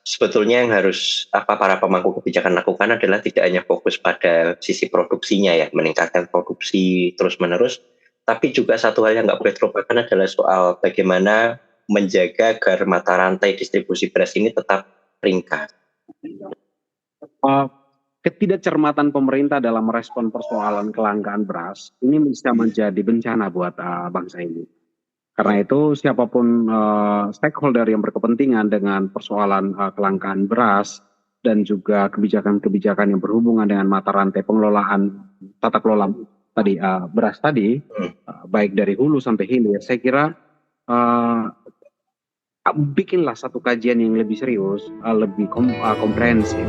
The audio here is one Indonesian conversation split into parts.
sebetulnya yang harus para pemangku kebijakan lakukan adalah tidak hanya fokus pada sisi produksinya ya, meningkatkan produksi terus-menerus, tapi juga satu hal yang nggak boleh terlupakan adalah soal bagaimana menjaga agar mata rantai distribusi beras ini tetap ringkas. Ketidakcermatan pemerintah dalam merespon persoalan kelangkaan beras ini bisa menjadi bencana buat bangsa ini. Karena itu siapapun stakeholder yang berkepentingan dengan persoalan kelangkaan beras dan juga kebijakan-kebijakan yang berhubungan dengan mata rantai pengelolaan tata kelola tadi beras tadi, baik dari hulu sampai hilir, saya kira bikinlah satu kajian yang lebih serius, lebih komprehensif.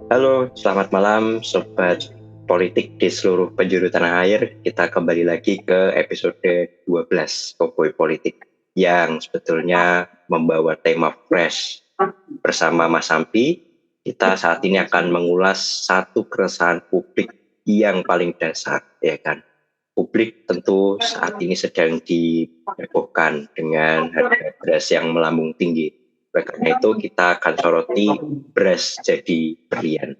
Halo, selamat malam Sobat Politik di seluruh penjuru tanah air. Kita kembali lagi ke episode 12 Cowboy Politik yang sebetulnya membawa tema fresh. Bersama Mas Sampi, kita saat ini akan mengulas satu keresahan publik yang paling dasar, ya kan? Publik tentu saat ini sedang dihebohkan dengan harga beras yang melambung tinggi. Karena itu kita akan soroti beras jadi berlian.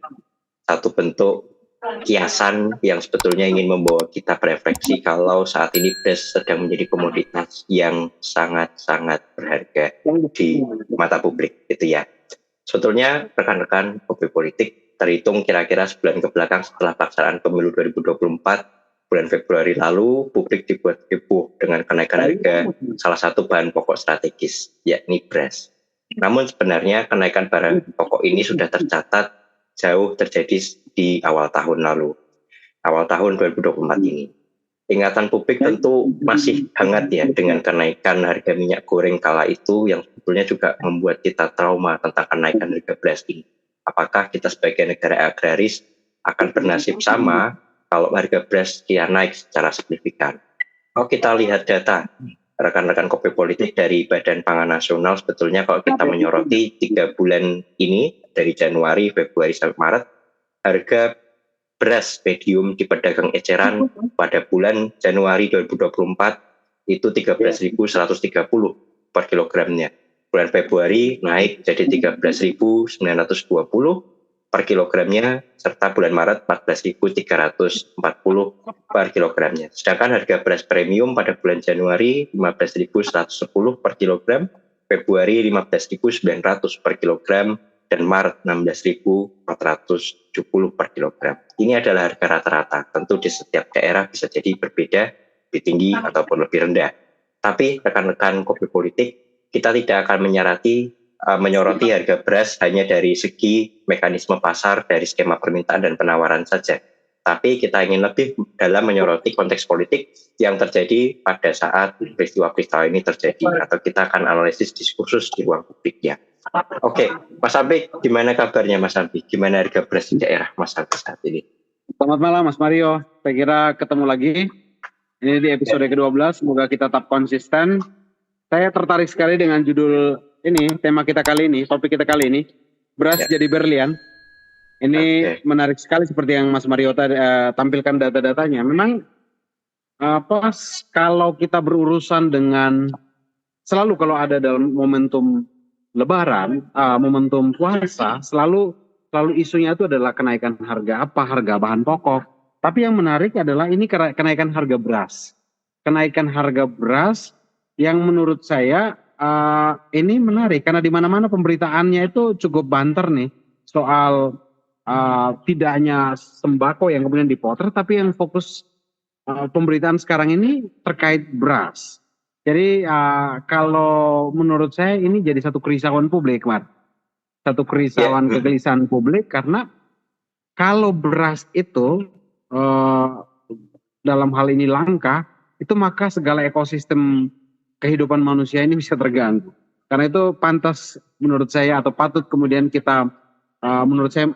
Satu bentuk kiasan yang sebetulnya ingin membawa kita berefleksi kalau saat ini beras sedang menjadi komoditas yang sangat-sangat berharga di mata publik, gitu ya. Sebetulnya rekan-rekan Cowboy Politik terhitung kira-kira sebulan ke belakang setelah pelaksanaan pemilu 2024, bulan Februari lalu, publik dibuat heboh dengan kenaikan harga salah satu bahan pokok strategis, yakni beras. Namun sebenarnya kenaikan barang pokok ini sudah tercatat jauh terjadi di awal tahun lalu, awal tahun 2024 ini. Ingatan publik tentu masih hangat ya dengan kenaikan harga minyak goreng kala itu yang sebetulnya juga membuat kita trauma tentang kenaikan harga beras ini. Apakah kita sebagai negara agraris akan bernasib sama kalau harga beras kian naik secara signifikan? Kalau kita lihat data rekan-rekan Cowboy Politik dari Badan Pangan Nasional, sebetulnya kalau kita menyoroti 3 bulan ini dari Januari, Februari sampai Maret, harga beras medium di pedagang eceran pada bulan Januari 2024 itu 13.130 per kilogramnya. Bulan Februari naik jadi 13.920 per kilogramnya, serta bulan Maret 14.340 per kilogramnya. Sedangkan harga beras premium pada bulan Januari 15.110 per kilogram, Februari 15.900 per kilogram, dan Maret 16.470 per kilogram. Ini adalah harga rata-rata. Tentu di setiap daerah bisa jadi berbeda, lebih tinggi ataupun lebih rendah. Tapi rekan-rekan Cowboy Politik, kita tidak akan menyoroti harga beras hanya dari segi mekanisme pasar, dari skema permintaan dan penawaran saja. Tapi kita ingin lebih dalam menyoroti konteks politik yang terjadi pada saat peristiwa-peristiwa ini terjadi, atau kita akan analisis diskursus di ruang publik ya. Oke, Mas Sampi, gimana kabarnya Mas Sampi? Gimana harga beras di daerah Mas Sampi saat ini? Selamat malam Mas Mario, saya kira ketemu lagi. Ini di episode ke-12, semoga kita tetap konsisten. Saya tertarik sekali dengan judul ini, tema kita kali ini, topik kita kali ini, beras jadi berlian. Ini menarik sekali seperti yang Mas Mario tampilkan data-datanya. Memang kalau kita berurusan dengan, selalu kalau ada dalam momentum Lebaran, momentum puasa, selalu isunya itu adalah kenaikan harga bahan pokok. Tapi yang menarik adalah ini kenaikan harga beras. Kenaikan harga beras yang menurut saya ini menarik karena di mana-mana pemberitaannya itu cukup banter nih soal tidak hanya sembako yang kemudian dipotret, tapi yang fokus pemberitaan sekarang ini terkait beras. Jadi kalau menurut saya ini jadi satu kerisauan publik, Mas. Satu kerisauan kegelisahan publik karena kalau beras itu dalam hal ini langka, itu maka segala ekosistem kehidupan manusia ini bisa terganggu. Karena itu pantas menurut saya atau patut kemudian kita menurut saya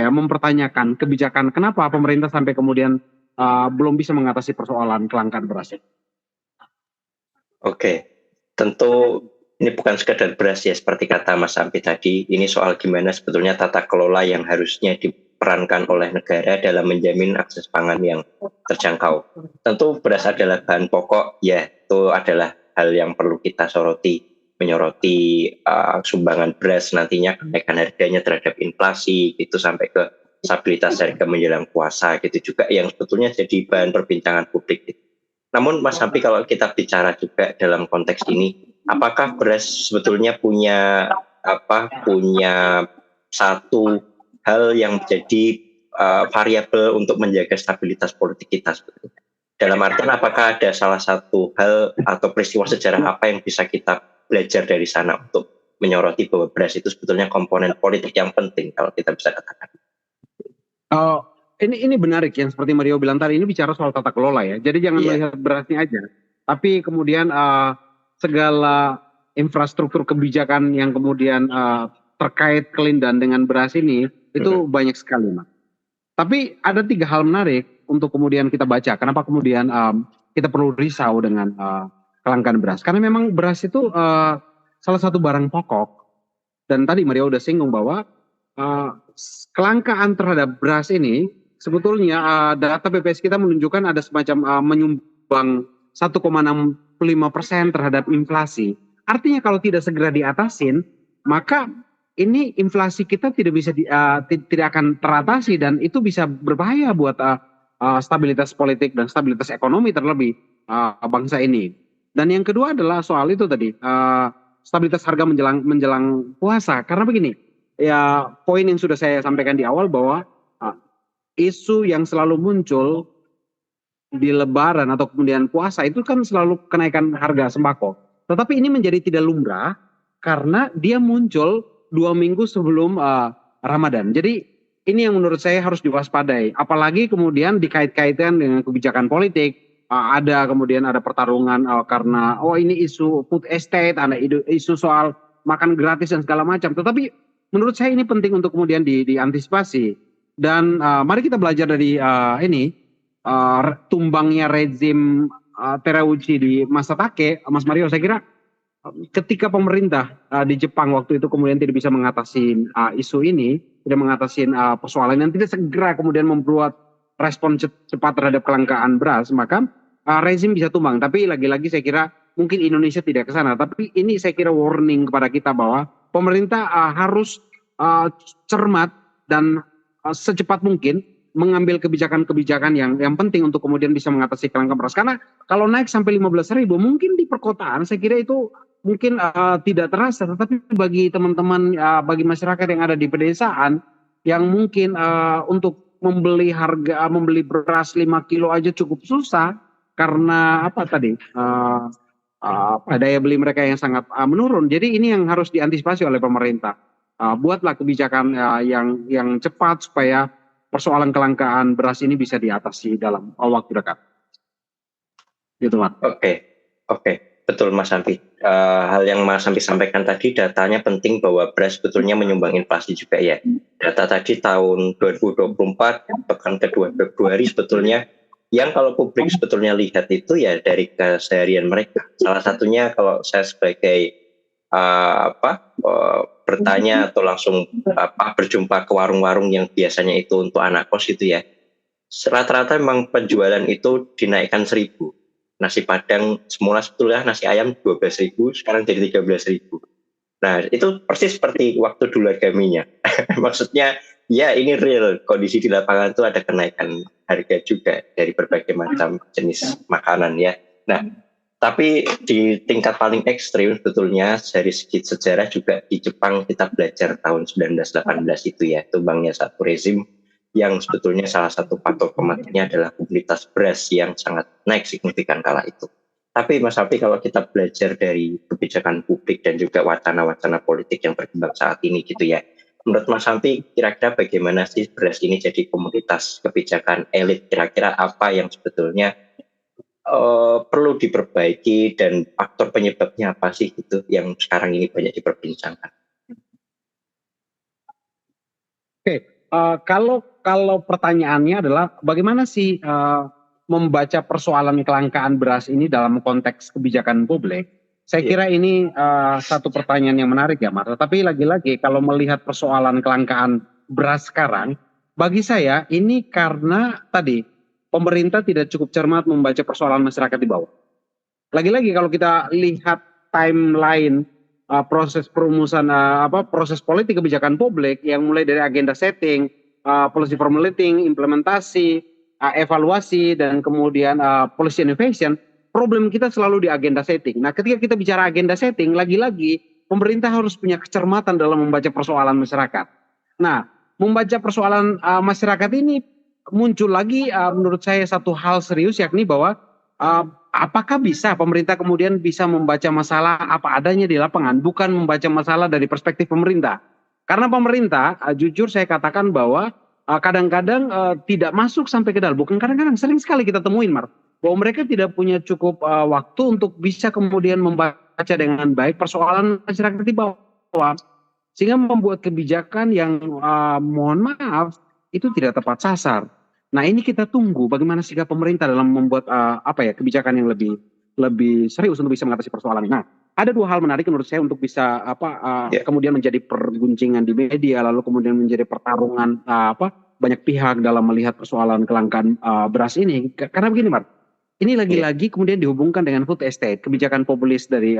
mempertanyakan kebijakan kenapa pemerintah sampai kemudian belum bisa mengatasi persoalan kelangkaan beras. Oke, tentu ini bukan sekedar beras ya, seperti kata Mas Ampi tadi, ini soal gimana sebetulnya tata kelola yang harusnya diperankan oleh negara dalam menjamin akses pangan yang terjangkau. Tentu beras adalah bahan pokok, ya itu adalah hal yang perlu kita soroti, menyoroti sumbangan beras nantinya kenaikan harganya terhadap inflasi, itu sampai ke stabilitas harga menjelang puasa gitu juga yang sebetulnya jadi bahan perbincangan publik gitu. Namun Mas Hampi kalau kita bicara juga dalam konteks ini, apakah beras sebetulnya punya satu hal yang menjadi variabel untuk menjaga stabilitas politik kita sebetulnya? Dalam artian apakah ada salah satu hal atau peristiwa sejarah apa yang bisa kita belajar dari sana untuk menyoroti bahwa beras itu sebetulnya komponen politik yang penting kalau kita bisa katakan? Ini menarik yang seperti Mario bilang tadi, ini bicara soal tata kelola ya. Jadi jangan melihat berasnya aja, tapi kemudian segala infrastruktur kebijakan yang kemudian terkait kelindahan dengan beras ini itu banyak sekali, Mas. Tapi ada 3 hal menarik untuk kemudian kita baca. Kenapa kemudian kita perlu risau dengan kelangkaan beras? Karena memang beras itu salah satu barang pokok. Dan tadi Mario udah singgung bahwa kelangkaan terhadap beras ini sebetulnya data BPS kita menunjukkan ada semacam menyumbang 1,65% terhadap inflasi. Artinya kalau tidak segera diatasin, maka ini inflasi kita tidak akan teratasi dan itu bisa berbahaya buat stabilitas politik dan stabilitas ekonomi terlebih bangsa ini. Dan yang kedua adalah soal itu tadi stabilitas harga menjelang puasa. Karena begini, ya poin yang sudah saya sampaikan di awal bahwa isu yang selalu muncul di Lebaran atau kemudian puasa itu kan selalu kenaikan harga sembako. Tetapi ini menjadi tidak lumrah karena dia muncul 2 minggu sebelum Ramadan. Jadi ini yang menurut saya harus diwaspadai. Apalagi kemudian dikait-kaitkan dengan kebijakan politik. Kemudian ada pertarungan karena ini isu food estate, ada isu soal makan gratis dan segala macam. Tetapi menurut saya ini penting untuk kemudian diantisipasi. Dan mari kita belajar dari tumbangnya rezim Terauchi di masa Take, Mas Mario. Saya kira ketika pemerintah di Jepang waktu itu kemudian tidak bisa mengatasi isu ini, tidak mengatasi persoalan yang tidak segera kemudian membuat respon cepat terhadap kelangkaan beras, maka rezim bisa tumbang. Tapi lagi-lagi saya kira mungkin Indonesia tidak ke sana. Tapi ini saya kira warning kepada kita bahwa pemerintah harus cermat dan secepat mungkin mengambil kebijakan-kebijakan yang penting untuk kemudian bisa mengatasi kelangkaan beras. Karena kalau naik sampai 15.000 mungkin di perkotaan saya kira itu mungkin tidak terasa, tetapi bagi teman-teman, bagi masyarakat yang ada di pedesaan yang mungkin untuk membeli beras 5 kilo aja cukup susah karena daya beli mereka yang sangat menurun. Jadi ini yang harus diantisipasi oleh pemerintah. Buatlah kebijakan yang cepat supaya persoalan kelangkaan beras ini bisa diatasi dalam waktu dekat. Gitu, Mas. Oke. Betul Mas Hampi. Hal yang Mas Hampi sampaikan tadi, datanya penting bahwa beras sebetulnya menyumbang inflasi juga ya. Data tadi tahun 2024, pekan kedua Februari sebetulnya, yang kalau publik sebetulnya lihat itu ya dari keseharian mereka. Salah satunya kalau saya sebagai bertanya atau langsung berjumpa ke warung-warung yang biasanya itu untuk anak kos itu ya, rata-rata memang penjualan itu dinaikkan 1.000. Nasi Padang semula sebetulnya nasi ayam 12.000, sekarang jadi 13.000. Nah itu persis seperti waktu dulu harganya. Maksudnya ya ini real, kondisi di lapangan itu ada kenaikan harga juga dari berbagai macam jenis makanan ya. Nah tapi di tingkat paling ekstrim sebetulnya dari segi sejarah juga di Jepang kita belajar tahun 1918 itu ya, tumbangnya satu rezim yang sebetulnya salah satu faktor kematiannya adalah kualitas beras yang sangat naik signifikan kala itu. Tapi Mas Hafi kalau kita belajar dari kebijakan publik dan juga wacana-wacana politik yang berkembang saat ini gitu ya, menurut Mas Hafi kira-kira bagaimana sih beras ini jadi komoditas kebijakan elit? Kira-kira apa yang sebetulnya perlu diperbaiki dan faktor penyebabnya apa sih gitu yang sekarang ini banyak diperbincangkan? Kalau pertanyaannya adalah bagaimana sih membaca persoalan kelangkaan beras ini dalam konteks kebijakan publik? Saya kira ini satu pertanyaan yang menarik ya, Mas. Tapi lagi-lagi kalau melihat persoalan kelangkaan beras sekarang, bagi saya ini karena tadi pemerintah tidak cukup cermat membaca persoalan masyarakat di bawah. Lagi-lagi kalau kita lihat timeline proses perumusan proses politik kebijakan publik yang mulai dari agenda setting, policy formulating, implementasi, evaluasi dan kemudian policy innovation, problem kita selalu di agenda setting. Nah, ketika kita bicara agenda setting, lagi-lagi pemerintah harus punya kecermatan dalam membaca persoalan masyarakat. Nah, membaca persoalan masyarakat ini muncul lagi menurut saya satu hal serius, yakni bahwa apakah bisa pemerintah kemudian bisa membaca masalah apa adanya di lapangan, bukan membaca masalah dari perspektif pemerintah. Karena pemerintah, jujur saya katakan bahwa kadang-kadang tidak masuk sampai ke dalam. Bukan kadang-kadang, sering sekali kita temuin, Mar, bahwa mereka tidak punya cukup waktu untuk bisa kemudian membaca dengan baik persoalan masyarakat di bawah. Sehingga membuat kebijakan yang mohon maaf itu tidak tepat sasar. Nah, ini kita tunggu bagaimana sikap pemerintah dalam membuat kebijakan yang lebih serius untuk bisa mengatasi persoalan ini. Nah, ada dua hal menarik menurut saya untuk bisa kemudian menjadi perguncingan di media, lalu kemudian menjadi pertarungan banyak pihak dalam melihat persoalan kelangkaan beras ini. Karena begini, Mar, ini lagi-lagi kemudian dihubungkan dengan food estate, kebijakan populis dari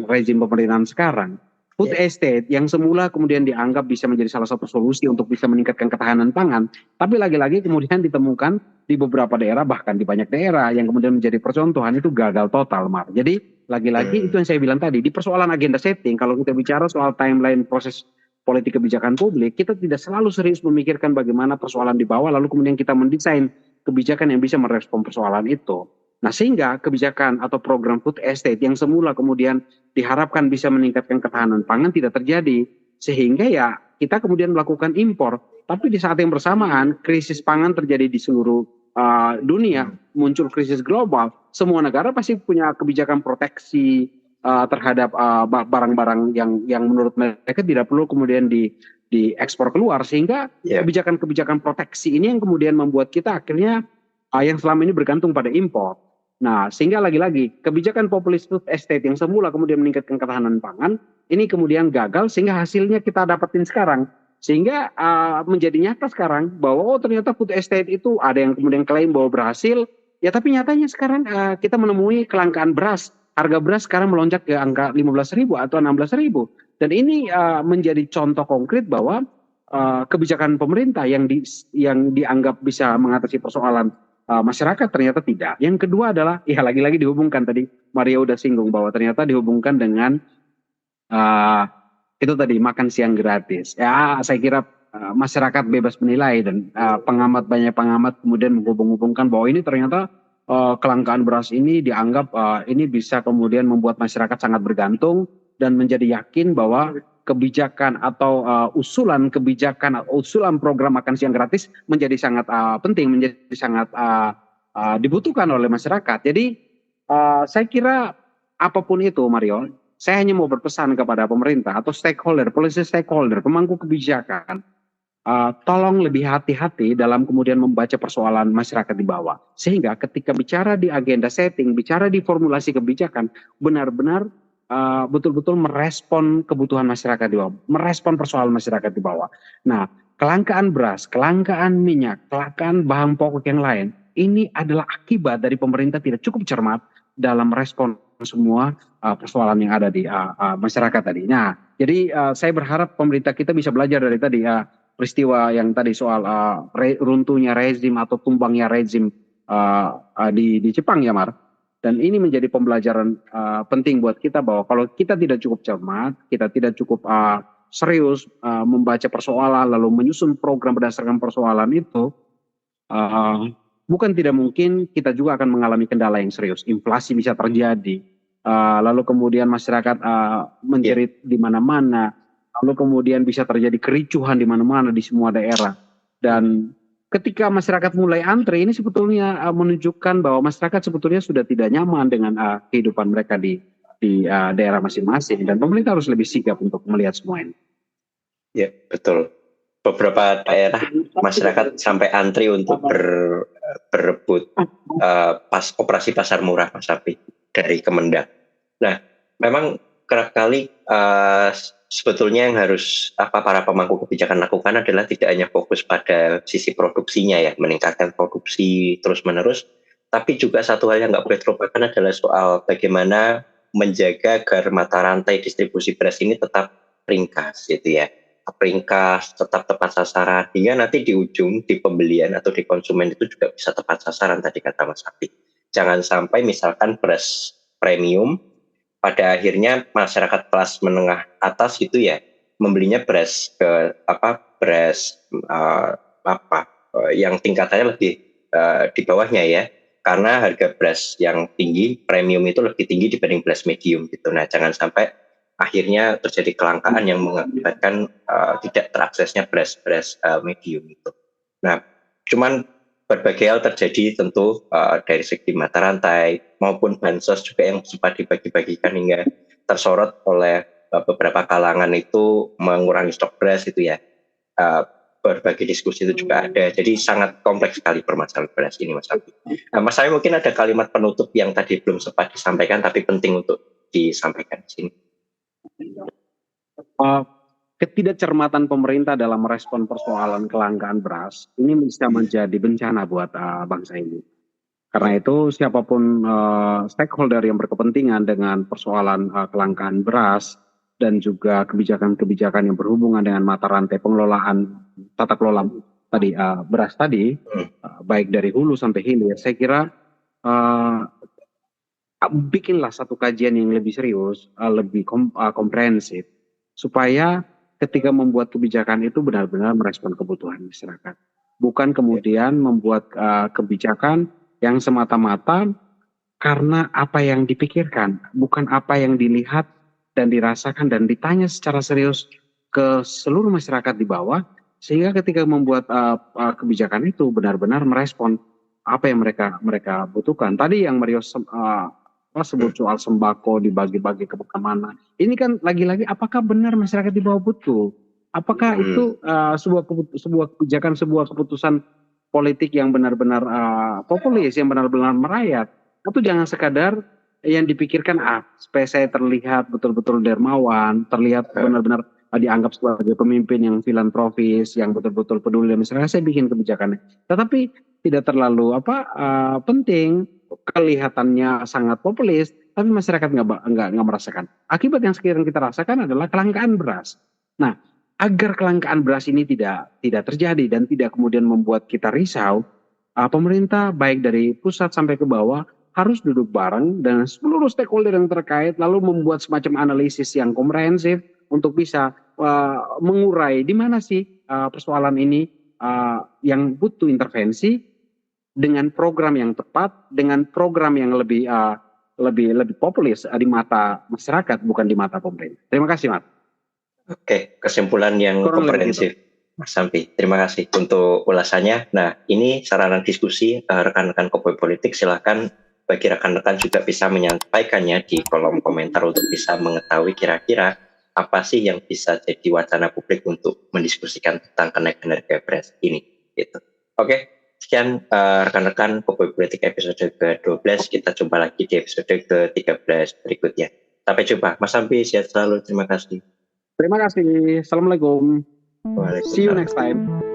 rezim pemerintahan sekarang. Food estate yang semula kemudian dianggap bisa menjadi salah satu solusi untuk bisa meningkatkan ketahanan pangan, tapi lagi-lagi kemudian ditemukan di beberapa daerah, bahkan di banyak daerah yang kemudian menjadi percontohan itu gagal total, Mar. Jadi lagi-lagi itu yang saya bilang tadi, di persoalan agenda setting, kalau kita bicara soal timeline proses politik kebijakan publik, kita tidak selalu serius memikirkan bagaimana persoalan di bawah, lalu kemudian kita mendesain kebijakan yang bisa merespon persoalan itu. Nah, sehingga kebijakan atau program food estate yang semula kemudian diharapkan bisa meningkatkan ketahanan pangan tidak terjadi. Sehingga ya kita kemudian melakukan impor. Tapi di saat yang bersamaan krisis pangan terjadi di seluruh dunia, muncul krisis global. Semua negara pasti punya kebijakan proteksi terhadap barang-barang yang menurut mereka tidak perlu kemudian diekspor keluar. Sehingga kebijakan-kebijakan proteksi ini yang kemudian membuat kita akhirnya yang selama ini bergantung pada impor. Nah, sehingga lagi-lagi kebijakan populis food estate yang semula kemudian meningkatkan ketahanan pangan, ini kemudian gagal sehingga hasilnya kita dapetin sekarang. Sehingga menjadi nyata sekarang bahwa ternyata food estate itu ada yang kemudian klaim bahwa berhasil, ya tapi nyatanya sekarang kita menemui kelangkaan beras. Harga beras sekarang melonjak ke angka 15.000 atau 16.000. Dan ini menjadi contoh konkret bahwa kebijakan pemerintah yang dianggap bisa mengatasi persoalan masyarakat ternyata tidak. Yang kedua adalah, ya lagi-lagi dihubungkan tadi, Maria udah singgung bahwa ternyata dihubungkan dengan itu tadi makan siang gratis. Ya, saya kira masyarakat bebas menilai dan banyak pengamat kemudian menghubung-hubungkan bahwa ini ternyata kelangkaan beras ini dianggap ini bisa kemudian membuat masyarakat sangat bergantung dan menjadi yakin bahwa kebijakan atau usulan program makan siang gratis menjadi sangat penting, menjadi sangat dibutuhkan oleh masyarakat. Jadi saya kira apapun itu, Mario, saya hanya mau berpesan kepada pemerintah atau stakeholder, policy stakeholder, pemangku kebijakan, tolong lebih hati-hati dalam kemudian membaca persoalan masyarakat di bawah. Sehingga ketika bicara di agenda setting, bicara di formulasi kebijakan, benar-benar betul-betul merespon kebutuhan masyarakat di bawah, merespon persoalan masyarakat di bawah. Nah, kelangkaan beras, kelangkaan minyak, kelangkaan bahan pokok yang lain, ini adalah akibat dari pemerintah tidak cukup cermat dalam respon semua persoalan yang ada di masyarakat tadi. Nah, jadi saya berharap pemerintah kita bisa belajar dari tadi peristiwa yang tadi soal runtuhnya rezim atau tumbangnya rezim di Jepang ya, Mar. Dan ini menjadi pembelajaran penting buat kita bahwa kalau kita tidak cukup cermat, kita tidak cukup serius membaca persoalan lalu menyusun program berdasarkan persoalan itu, bukan tidak mungkin kita juga akan mengalami kendala yang serius. Inflasi bisa terjadi, lalu kemudian masyarakat menjerit di mana-mana, lalu kemudian bisa terjadi kericuhan di mana-mana di semua daerah. Dan ketika masyarakat mulai antri, ini sebetulnya menunjukkan bahwa masyarakat sebetulnya sudah tidak nyaman dengan kehidupan mereka di daerah masing-masing, dan pemerintah harus lebih sigap untuk melihat semua ini. Ya, betul. Beberapa daerah masyarakat sampai antri untuk berebut pas operasi pasar murah Mas Sapi dari Kemendak. Nah, memang kerap kali sebetulnya yang harus para pemangku kebijakan lakukan adalah tidak hanya fokus pada sisi produksinya ya, meningkatkan produksi terus-menerus, tapi juga satu hal yang nggak boleh terlupakan adalah soal bagaimana menjaga agar mata rantai distribusi beras ini tetap ringkas gitu ya. Ringkas, tetap tepat sasaran, hingga nanti di ujung, di pembelian atau di konsumen itu juga bisa tepat sasaran tadi kata Mas Afi. Jangan sampai misalkan beras premium, pada akhirnya masyarakat kelas menengah atas gitu ya, membelinya beras beras yang tingkatannya lebih di bawahnya ya, karena harga beras yang tinggi premium itu lebih tinggi dibanding beras medium gitu. Nah, jangan sampai akhirnya terjadi kelangkaan yang mengakibatkan tidak teraksesnya beras-beras medium itu. Nah, cuman berbagai hal terjadi tentu dari segi mata rantai maupun bansos juga yang sempat dibagi-bagikan hingga tersorot oleh beberapa kalangan itu mengurangi stok beras itu ya. Berbagai diskusi itu juga ada. Jadi sangat kompleks sekali permasalahan beras ini, Mas Abi. Nah, Mas Abi mungkin ada kalimat penutup yang tadi belum sempat disampaikan tapi penting untuk disampaikan di sini. Ketidakcermatan pemerintah dalam merespon persoalan kelangkaan beras ini bisa menjadi bencana buat bangsa ini. Karena itu siapapun stakeholder yang berkepentingan dengan persoalan kelangkaan beras dan juga kebijakan-kebijakan yang berhubungan dengan mata rantai pengelolaan tata kelola tadi beras tadi, baik dari hulu sampai hilir, saya kira bikinlah satu kajian yang lebih serius, lebih komprehensif, supaya ketika membuat kebijakan itu benar-benar merespon kebutuhan masyarakat. Bukan kemudian membuat kebijakan yang semata-mata karena apa yang dipikirkan, bukan apa yang dilihat dan dirasakan dan ditanya secara serius ke seluruh masyarakat di bawah, sehingga ketika membuat kebijakan itu benar-benar merespon apa yang mereka butuhkan. Tadi yang Mario sebut soal sembako dibagi-bagi ke mana. Ini kan lagi-lagi apakah benar masyarakat di bawah butuh? Apakah itu sebuah kebijakan, sebuah keputusan politik yang benar-benar populis, yang benar-benar merayat? Atau jangan sekadar yang dipikirkan supaya saya terlihat betul-betul dermawan, terlihat benar-benar dianggap sebagai pemimpin yang filantropis, yang betul-betul peduli dan misalnya saya bikin kebijakannya. Tetapi tidak terlalu penting, kelihatannya sangat populis, tapi masyarakat nggak merasakan. Akibat yang sekarang kita rasakan adalah kelangkaan beras. Nah, agar kelangkaan beras ini tidak terjadi dan tidak kemudian membuat kita risau, pemerintah baik dari pusat sampai ke bawah harus duduk bareng dengan seluruh stakeholder yang terkait, lalu membuat semacam analisis yang komprehensif untuk bisa mengurai di mana sih persoalan ini yang butuh intervensi dengan program yang tepat, dengan program yang lebih populis di mata masyarakat, bukan di mata pemerintah. Terima kasih, Mas. Oke, kesimpulan yang komprehensif, Mas Sampi. Terima kasih untuk ulasannya. Nah, ini sarana diskusi rekan-rekan Kopoi Politik. Silakan bagi rekan-rekan juga bisa menyampaikannya di kolom komentar untuk bisa mengetahui kira-kira apa sih yang bisa jadi wacana publik untuk mendiskusikan tentang kenaikan harga beras ini. Gitu. Oke. Sekian rekan-rekan Kopoi Politik episode ke-12. Kita jumpa lagi di episode ke-13 berikutnya. Sampai jumpa. Mas Sampi, sehat selalu. Terima kasih. Terima kasih. Assalamualaikum. See you next time.